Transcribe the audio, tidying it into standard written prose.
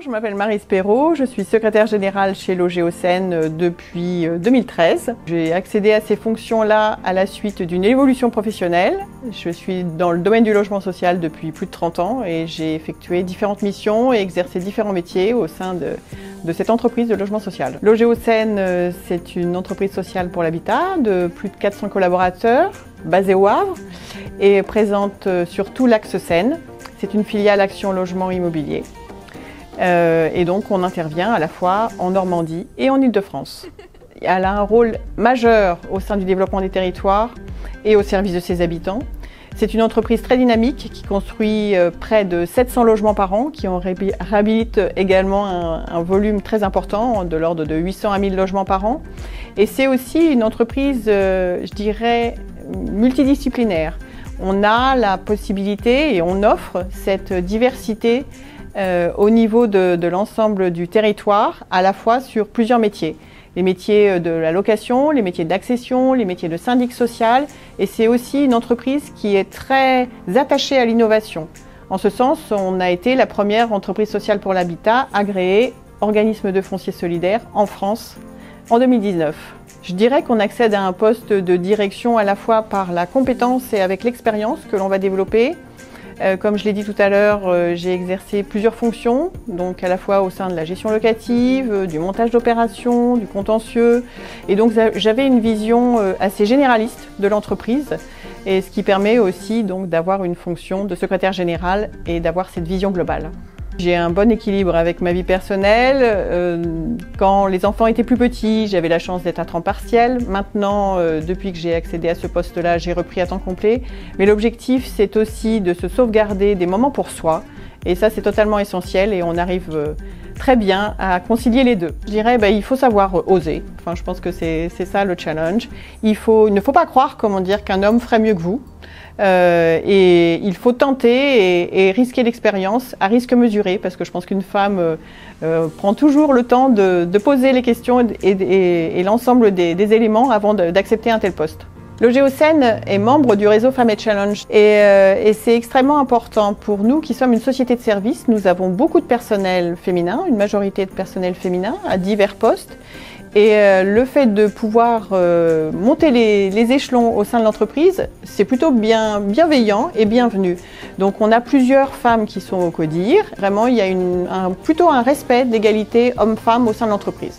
Je m'appelle Maryse Perrault, je suis secrétaire générale chez Logéocène depuis 2013. J'ai accédé à ces fonctions-là à la suite d'une évolution professionnelle. Je suis dans le domaine du logement social depuis plus de 30 ans et j'ai effectué différentes missions et exercé différents métiers au sein de cette entreprise de logement social. Logéocène, c'est une entreprise sociale pour l'habitat de plus de 400 collaborateurs, basée au Havre et présente sur tout l'axe Seine. C'est une filiale Action Logement Immobilier. Et donc on intervient à la fois en Normandie et en Île-de-France. Elle a un rôle majeur au sein du développement des territoires et au service de ses habitants. C'est une entreprise très dynamique qui construit près de 700 logements par an, qui réhabilite également un volume très important, de l'ordre de 800 à 1000 logements par an. Et c'est aussi une entreprise, je dirais, multidisciplinaire. On a la possibilité et on offre cette diversité au niveau de l'ensemble du territoire, à la fois sur plusieurs métiers. Les métiers de la location, les métiers d'accession, les métiers de syndic social. Et c'est aussi une entreprise qui est très attachée à l'innovation. En ce sens, on a été la première entreprise sociale pour l'habitat agréée organisme de foncier solidaire en France en 2019. Je dirais qu'on accède à un poste de direction à la fois par la compétence et avec l'expérience que l'on va développer. Comme je l'ai dit tout à l'heure, j'ai exercé plusieurs fonctions, donc à la fois au sein de la gestion locative, du montage d'opérations, du contentieux. Et donc j'avais une vision assez généraliste de l'entreprise, et ce qui permet aussi donc d'avoir une fonction de secrétaire général et d'avoir cette vision globale. J'ai un bon équilibre avec ma vie personnelle. Quand les enfants étaient plus petits, j'avais la chance d'être à temps partiel. Maintenant, depuis que j'ai accédé à ce poste-là, j'ai repris à temps complet. Mais l'objectif, c'est aussi de se sauvegarder des moments pour soi. Et ça, c'est totalement essentiel et on arrive très bien à concilier les deux. Je dirais, il faut savoir oser. Enfin, je pense que c'est ça le challenge. Il ne faut pas croire, qu'un homme ferait mieux que vous. Et il faut tenter et risquer l'expérience à risque mesuré, parce que je pense qu'une femme prend toujours le temps de poser les questions et l'ensemble des éléments avant d'accepter un tel poste. Logéocène est membre du réseau Femmes et Challenge et c'est extrêmement important pour nous qui sommes une société de services. Nous avons beaucoup de personnel féminin, une majorité de personnel féminin à divers postes. Et le fait de pouvoir monter les échelons au sein de l'entreprise, c'est plutôt bienveillant et bienvenu. Donc on a plusieurs femmes qui sont au CODIR. Vraiment, il y a plutôt un respect d'égalité homme-femme au sein de l'entreprise.